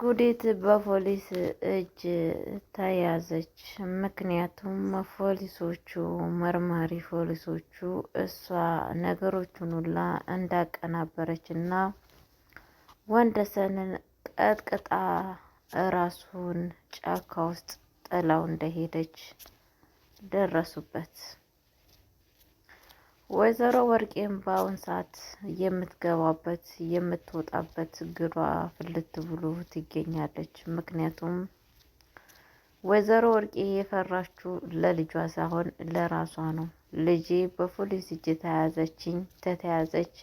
ጉዲት በፖሊስ እጅ ተያዘች። ምክንያቱም ፖሊሶቹ መርማሪ ፖሊሶቹ እሷ ነገሮቹን ሁላ እንዳቀናበረች እና ወንደሰንን ቀጥቅጣ ራሱን ጫካ ውስጥ ጥላው እንደሄደች ደረሱበት። ወይዘሮ ወርቄም በአሁን ሰዓት የምትገባበት የምትወጣበት ግሯ ፍልት ብሎ ትገኛለች። ምክንያቱም ወይዘሮ ወርቄ የፈራችው ለልጇ ሳይሆን ለራሷ ነው። ልጄ በፖሊስ እጅ ተተያዘች፣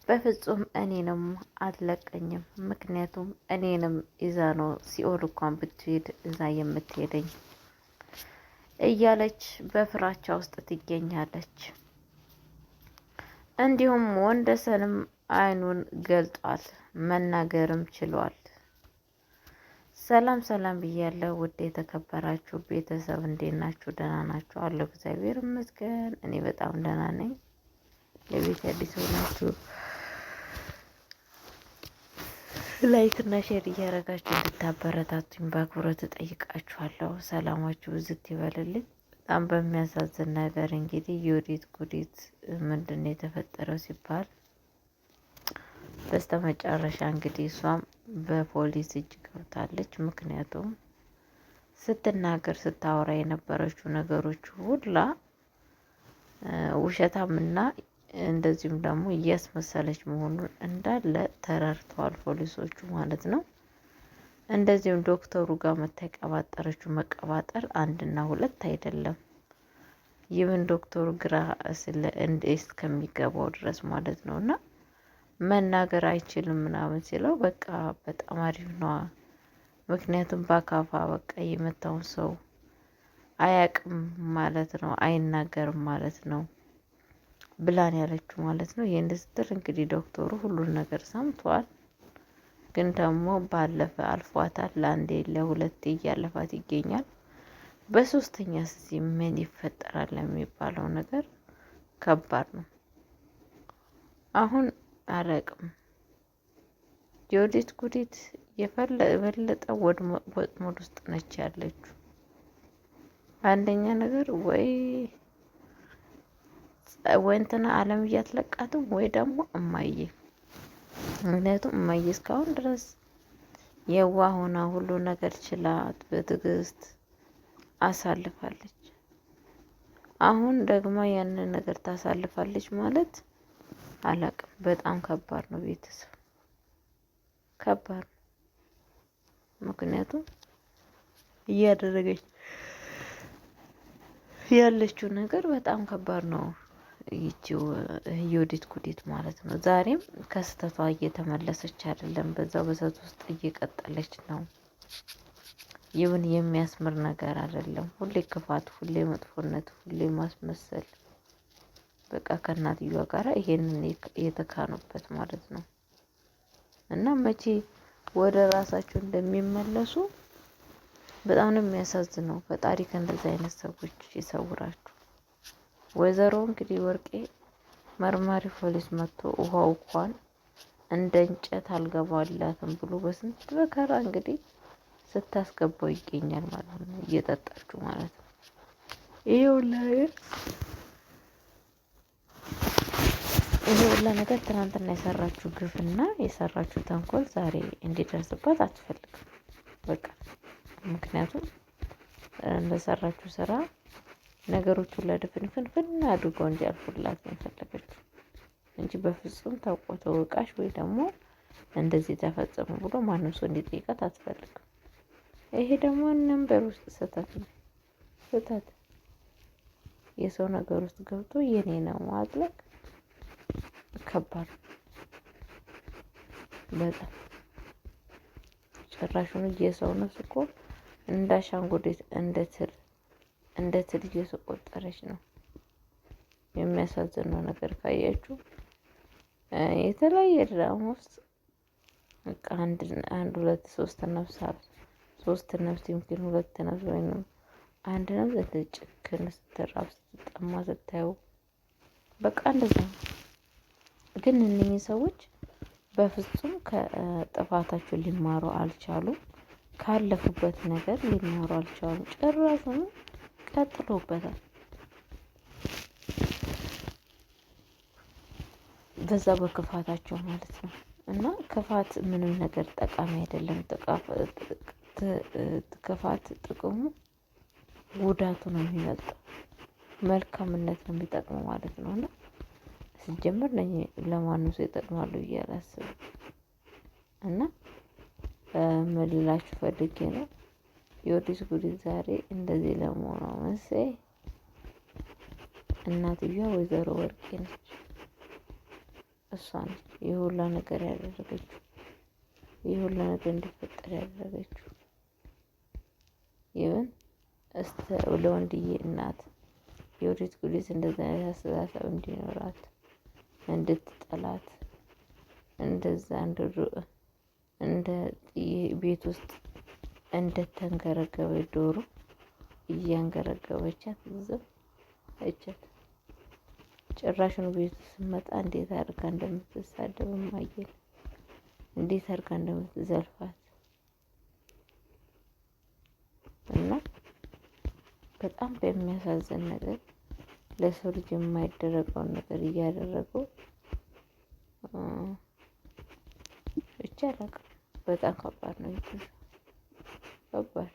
በፍጹም እኔንም አትለቀኝም። ምክንያቱም እኔንም ይዛ ነው ሲኦል እንኳን ብትሄድ እዛ የምትሄደኝ እያለች በፍራቻ ውስጥ ትገኛለች። እንዲሁም ወንደሰንም አይኑን ገልጧል፣ መናገርም ችሏል። ሰላም ሰላም ብያለሁ። ውድ የተከበራችሁ ቤተሰብ እንዴት ናችሁ? ደህና ናችሁ? አለሁ እግዚአብሔር ይመስገን፣ እኔ በጣም ደህና ነኝ። ለቤት አዲስ ሆናችሁ ላይክ እና ሼር እያደረጋችሁ እንድታበረታቱኝ በአክብሮት እጠይቃችኋለሁ። ሰላማችሁ ብዝት ይበልልኝ። በጣም በሚያሳዝን ነገር እንግዲህ ዮዲት ጉዲት ምንድን ነው የተፈጠረው ሲባል በስተመጨረሻ እንግዲህ እሷም በፖሊስ እጅ ገብታለች። ምክንያቱም ስትናገር ስታወራ የነበረችው ነገሮች ሁላ ውሸታምና እንደዚሁም ደግሞ እያስመሰለች መሆኑን እንዳለ ተረድተዋል ፖሊሶቹ ማለት ነው። እንደዚሁም ዶክተሩ ጋር መቀባጠረችው መቀባጠር አንድና ሁለት አይደለም። ይህን ዶክተሩ ግራ እስከሚገባው ድረስ ማለት ነው። እና መናገር አይችልም ምናምን ሲለው በቃ በጣም አሪፍ ነዋ። ምክንያቱም በአካፋ በቃ የመታውን ሰው አያቅም ማለት ነው፣ አይናገርም ማለት ነው ብላን ያለችው ማለት ነው። ይህን ስትል እንግዲህ ዶክተሩ ሁሉን ነገር ሰምቷል። ግን ደግሞ ባለፈ አልፏታል። ለአንዴ ለሁለቴ እያለፋት ይገኛል። በሶስተኛ ጊዜ ምን ይፈጠራል የሚባለው ነገር ከባድ ነው። አሁን አላቅም። ዮዲት ጉዲት የበለጠ ወጥመድ ውስጥ ነች ያለችው። አንደኛ ነገር ወይ እንትና አለም እያትለቃትም ወይ ደግሞ እማዬ። ምክንያቱም እማዬ እስካሁን ድረስ የዋ ሆና ሁሉ ነገር ችላት በትዕግስት አሳልፋለች። አሁን ደግሞ ያንን ነገር ታሳልፋለች ማለት አላቅም። በጣም ከባድ ነው ቤተሰብ፣ ከባድ ነው። ምክንያቱም እያደረገች ያለችው ነገር በጣም ከባድ ነው። ይቺው ዮዲት ጉዲት ማለት ነው። ዛሬም ከስተቷ እየተመለሰች አይደለም፣ በዛው በሰት ውስጥ እየቀጠለች ነው። ይሁን የሚያስምር ነገር አይደለም። ሁሌ ክፋት፣ ሁሌ መጥፎነት፣ ሁሌ ማስመሰል። በቃ ከእናትየዋ ጋራ ይሄንን የተካኑበት ማለት ነው። እና መቼ ወደ ራሳቸው እንደሚመለሱ በጣም ነው የሚያሳዝነው። ፈጣሪ ከእንደዚህ አይነት ሰዎች ይሰውራችሁ። ወይዘሮ እንግዲህ ወርቄ መርማሪ ፖሊስ መጥቶ ውሃው እንኳን እንደ እንጨት አልገባላትም ብሎ በስንት መከራ እንግዲህ ስታስገባው ይገኛል ማለት ነው። እየጠጣችሁ ማለት ነው። ይሄ ሁላ ነገር ትናንትና የሰራችሁ ግፍና የሰራችሁ ተንኮል ዛሬ እንዲደርስባት አትፈልግም። በቃ ምክንያቱም እንደሰራችሁ ስራ ነገሮቹ ለድፍንፍንፍን አድርገው እንዲያልፉላት ነው የፈለገችው እንጂ በፍጹም ተወቃሽ ወይ ደግሞ እንደዚህ ተፈጸሙ ብሎ ማንም ሰው እንዲጠይቃት አትፈልግም። ይሄ ደግሞ ነምበር ውስጥ ስህተት ነው። ስህተት የሰው ነገር ውስጥ ገብቶ የኔ ነው ማጥለቅ ከባድ በጣም ጭራሹን የሰው ነፍስ እኮ እንዳሻንጉሊት እንደ ትል እየተቆጠረች ነው። የሚያሳዝነው ነገር ካያችሁ የተለያየ ድራማ ውስጥ በቃ አንድ ሁለት ሶስት ነፍሳት ሶስት ነፍስ ይምኪን ሁለት ነፍስ ወይንም አንድ ነፍስ ጭክን ስትራብ ስትጠማ ስታዩ በቃ እንደዛ ነው። ግን እነኚህ ሰዎች በፍጹም ከጥፋታቸው ሊማሩ አልቻሉም። ካለፉበት ነገር ሊማሩ አልቻሉም። ጭራሹኑ ቀጥሎበታል በዛ በክፋታቸው ማለት ነው። እና ክፋት ምንም ነገር ጠቃሚ አይደለም። ክፋት ጥቅሙ ጉዳቱ ነው የሚመጣው። መልካምነት ነው የሚጠቅመው ማለት ነው። እና ሲጀምር ለማንም ሰው ይጠቅማሉ ብዬ አላስብም። እና ምን ልላችሁ ፈልጌ ነው የወዲት ጉዲት ዛሬ እንደዚህ ለመሆኗ መንስኤ እናትየዋ ወይዘሮ ወርቄ ነች። እሷ ነች የሁላ ነገር ያደረገችው፣ የሁላ ነገር እንዲፈጠር ያደረገችው። ይሁን ለወንድዬ እናት የወዲት ጉዲት እንደዛ አይነት አስተሳሰብ እንዲኖራት እንድትጠላት እንደዛ እንደ ቤት ውስጥ እንደተንገረገበ ዶሮ እያንገረገበቻት ዝም አይቻት። ጭራሽኑ ቤት ስትመጣ እንዴት አድርጋ እንደምትሳደብ ማየል፣ እንዴት አድርጋ እንደምትዘልፋት እና በጣም በሚያሳዝን ነገር ለሰው ልጅ የማይደረገውን ነገር እያደረገው ብቻ አላውቅም። በጣም ከባድ ነው። ከባድ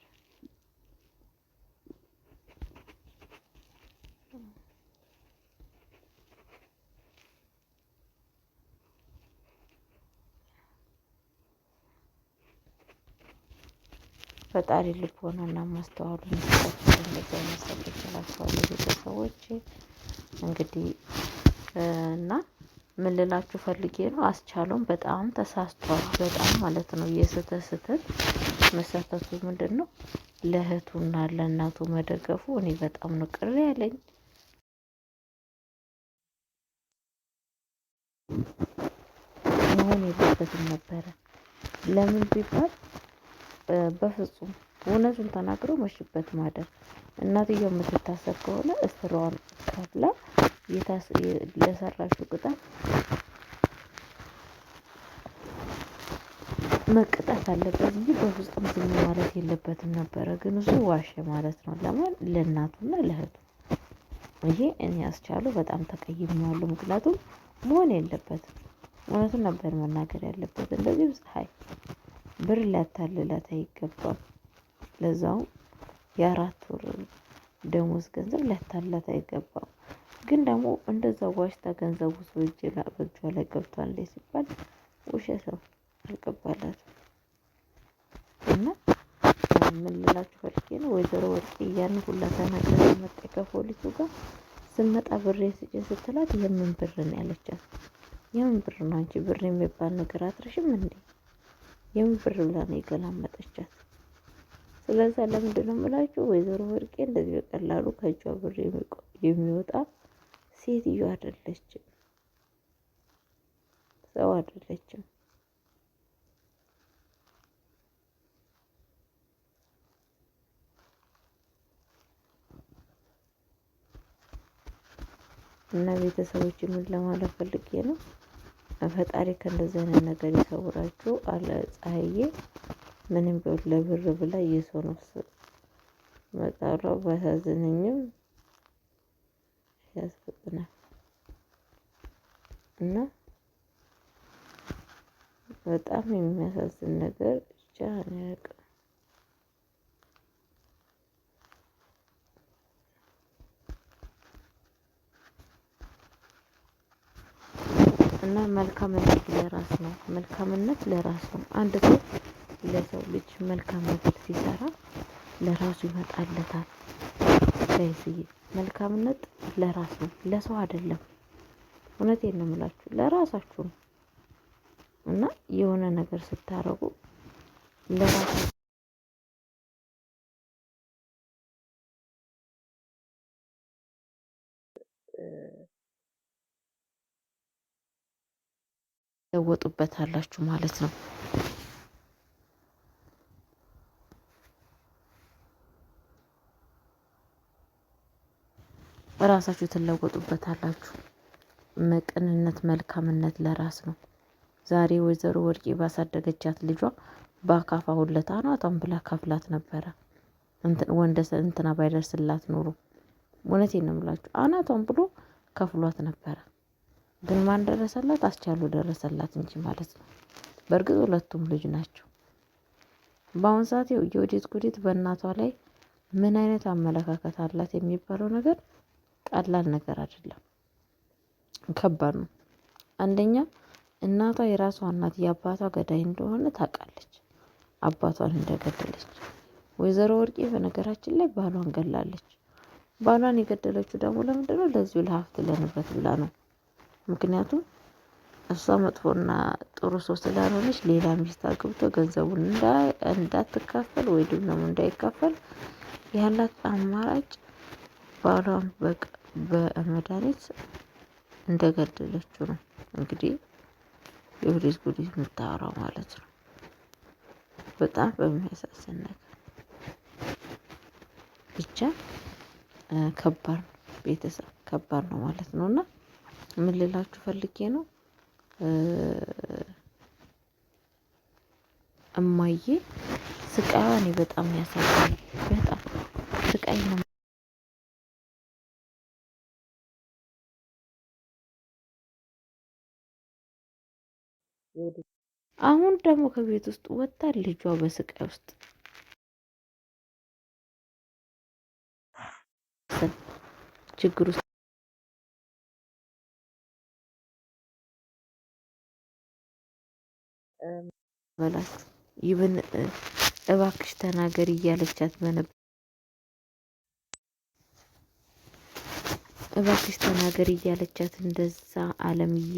ፈጣሪ ልቦናና ማስተዋሉን ይስጣችሁ። እንደዚህ አይነት ሰዎች እላችኋለሁ ቤተሰቦቼ። እንግዲህ እና ምን ልላችሁ ፈልጌ ነው፣ አስቻለውም በጣም ተሳስቷል። በጣም ማለት ነው። የስተት መሳተቱ ምንድን ነው ለእህቱና ለእናቱ መደገፉ እኔ በጣም ነው ቅር ያለኝ። መሆን የለበትም ነበረ። ለምን ቢባል በፍጹም እውነቱን ተናግረው መሽበት ማደር። እናትየው የምትታሰር ከሆነ እስራዋን ከፍላ ለሰራሽው ቅጣት መቅጣት አለበት እንጂ በፍጹም ዝም ማለት የለበትም ነበረ። ግን እሱ ዋሸ ማለት ነው። ለማን? ለእናቱና ለእህቱ። ይሄ እኔ አስቻለው በጣም ተቀይሜዋለሁ። ምክንያቱም መሆን የለበትም። እውነቱን ነበር መናገር ያለበት። እንደዚህ ፀሐይ ብር ሊያታልላት አይገባም። ለዛውም የ4 ወር ደሞዝ ገንዘብ ሊያታልላት አይገባም። ግን ደግሞ እንደዛ ዋሽታ ገንዘቡ በእጇ ላይ ገብቷል ሲባል ውሸት ነው፣ አልገባላትም። እና ምን ልላችሁ ፈልጌ ነው፣ ወይዘሮ ወርቄ ያን ሁላ ተናግራ መጣ ከፖሊሱ ጋር ስመጣ ብሬ ስጭኝ ስትላት የምን ብር ነው ያለቻት። የምን ብር ነው አንቺ? ብር የሚባል ነገር አትረሽም እንዴ? የምን ብር ብላ ነው የገላመጠቻት። ስለዛ ለምንድን ነው የምላችሁ ወይዘሮ ወርቄ እንደዚህ በቀላሉ ከእጇ ብር የሚወጣ ሴትዮ አይደለችም፣ ሰው አይደለችም። እና ቤተሰቦች ምን ለማለት ፈልጌ ነው፣ ፈጣሪ ከእንደዚህ አይነት ነገር ይሰውራችሁ አለ ፀሐዬ። ምንም ቢሆን ለብር ብላ የሰው ነፍስ መጣሏ ባሳዝነኝም ያስፈጥናል። እና በጣም የሚያሳዝን ነገር ብቻ ነው ያውቅ። እና መልካምነት ለራስ ነው። መልካምነት ለራስ ነው። አንድ ሰው ለሰው ልጅ መልካም ነገር ሲሰራ ለራሱ ይመጣለታል። ስለዚህ መልካምነት ለራስ ነው፣ ለሰው አይደለም። እውነቴን ነው የምላችሁ፣ ለራሳችሁ ነው። እና የሆነ ነገር ስታረጉ ለራሳችሁ ትለወጡበታላችሁ ማለት ነው። ራሳችሁ ትለወጡበታላችሁ። ቅንነት፣ መልካምነት ለራስ ነው። ዛሬ ወይዘሮ ወርቄ ባሳደገቻት ልጇ በአካፋ ሁለታ አናቷን ብላ ከፍላት ነበረ። እንትና ባይደርስላት ኖሮ እውነቴን ነው የምላችሁ አናቷን ብሎ ከፍሏት ነበረ። ግን ማን ደረሰላት? አስቻሉ ደረሰላት እንጂ ማለት ነው። በእርግጥ ሁለቱም ልጅ ናቸው። በአሁን ሰዓት የወዲት ጉዲት በእናቷ ላይ ምን አይነት አመለካከት አላት የሚባለው ነገር ቀላል ነገር አይደለም፣ ከባድ ነው። አንደኛ እናቷ የራሷ እናት የአባቷ ገዳይ እንደሆነ ታውቃለች፣ አባቷን እንደገደለች። ወይዘሮ ወርቄ በነገራችን ላይ ባሏን ገላለች። ባሏን የገደለችው ደግሞ ለምንድነው? ለዚሁ ለሀብት ለንብረት ብላ ነው። ምክንያቱም እሷ መጥፎና ጥሩ ሰው ስላልሆነች ሌላ ሚስት አግብቶ ገንዘቡን እንዳትካፈል ወይ ደግሞ እንዳይካፈል ያላት አማራጭ ባሏን በመድኃኒት እንደገደለችው ነው እንግዲህ የወዲት ጉዲት የምታወራው ማለት ነው። በጣም በሚያሳዝን ነገር ብቻ ከባድ ነው፣ ቤተሰብ ከባድ ነው ማለት ነው። እና ምን ልላችሁ ፈልጌ ነው እማዬ ስቃይዋ እኔ በጣም ያሳዝናል። በጣም ስቃይ ነው። አሁን ደግሞ ከቤት ውስጥ ወጣ ልጇ በስቃይ ውስጥ ችግር ውስጥ በላት ይብን እባክሽ ተናገሪ እያለቻት እባክሽ ተናገሪ እያለቻት እንደዛ አለምዬ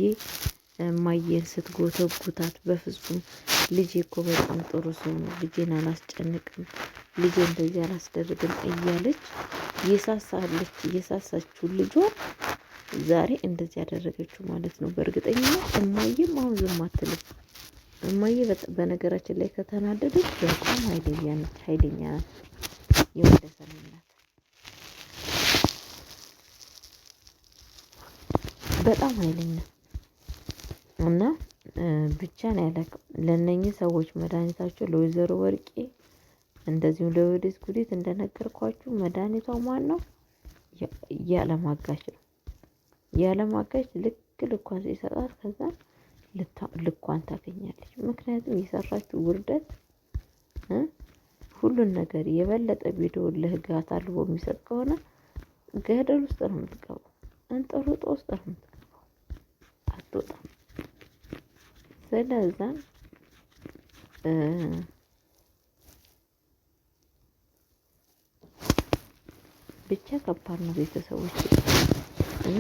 እማዬን ስትጎተጉታት በፍጹም ልጄ እኮ በጣም ጥሩ ሰው ነው፣ ልጄን አላስጨንቅም፣ ልጄ እንደዚህ አላስደርግም እያለች እየሳሳችው ልጇ ዛሬ እንደዚህ ያደረገችው ማለት ነው። በእርግጠኝነት እማዬም አሁን ዝም አትልም። እማዬ በነገራችን ላይ ከተናደደች በጣም ኃይለኛ ናት። የወደሰን ናት። በጣም ኃይለኛ እና ብቻ ነው ያላቀው ለእነኚህ ሰዎች መድኃኒታቸው ለወይዘሮ ወርቄ እንደዚሁም ለወዲት ጉዲት እንደነገርኳችሁ መድኃኒቷ ማን ነው? ያለማጋች ነው። ያለማጋች ልኳን ሲሰጣት ከዛ ልኳን ታገኛለች። ምክንያቱም የሰራችው ውርደት ሁሉን ነገር የበለጠ ቪዲዮ ለህግ አሳልፎ የሚሰጥ ከሆነ ገደል ውስጥ ነው የምትገባው፣ እንጦሮጦ ውስጥ ነው የምትገባው፣ አትወጣም። ስለዛ ብቻ ከባድ ነው ቤተሰቦች እና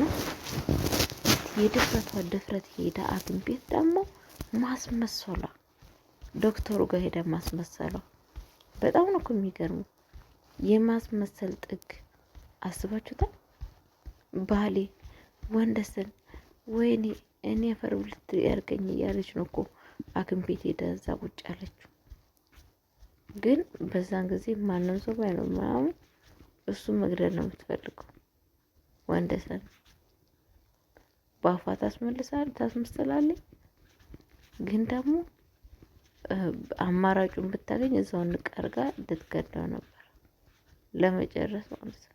ድፍረት ሄዳ ሐኪም ቤት ደግሞ ማስመሰሏ ዶክተሩ ጋር ሄዳ ማስመሰሏ በጣም ነው እኮ የሚገርመው። የማስመሰል ጥግ አስባችሁታል? ባሌ ወንደሰን ወይኔ እኔ ፈርብ ልትያርገኝ እያለች ነው እኮ ሐኪም ቤት ሄዳ እዛ ቁጭ ያለችው። ግን በዛን ጊዜ ማንም ሰው ባይኖር ምናምን እሱ መግደል ነው የምትፈልገው። ወንደሰን በአፏ ታስመስላለች። ግን ደግሞ አማራጩን ብታገኝ እዛው ንቀርጋ ልትገደው ነበር ለመጨረስ ማለት ነው።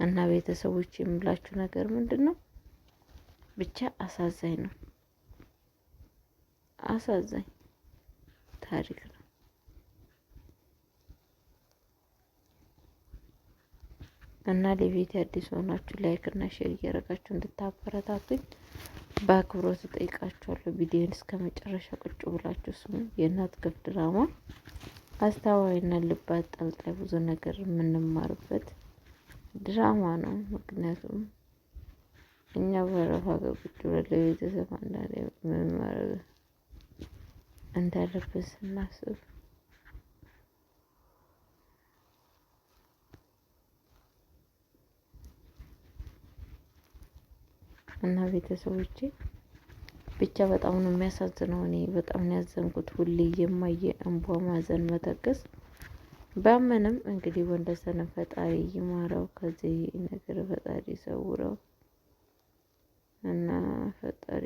እና ቤተሰቦች የምላችሁ ነገር ምንድነው? ብቻ አሳዛኝ ነው፣ አሳዛኝ ታሪክ ነው። እና ለቤት አዲስ ሆናችሁ ላይክ እና ሼር እያደረጋችሁ እንድታበረታቱኝ በአክብሮት እጠይቃችኋለሁ። ቪዲዮን እስከ መጨረሻ ቁጭ ብላችሁ ስሙ። የእናት ግፍ ድራማ አስተዋይና ልብ አንጠልጣይ ብዙ ነገር የምንማርበት ድራማ ነው። ምክንያቱም እኛ በረፋ ቁጭ ብለን ለቤተሰብ አንዳንዴ ምን ማድረግ እንዳለብን ስናስብ እና ቤተሰቦቼ ብቻ በጣም ነው የሚያሳዝነው። እኔ በጣም ነው ያዘንኩት። ሁሌ የማየ እንቧ ማዘን መተከስ ባመንም እንግዲህ ወንደሰንን ፈጣሪ ይማረው፣ ከዚህ ነገር ፈጣሪ ይሰውረው እና ፈጣሪ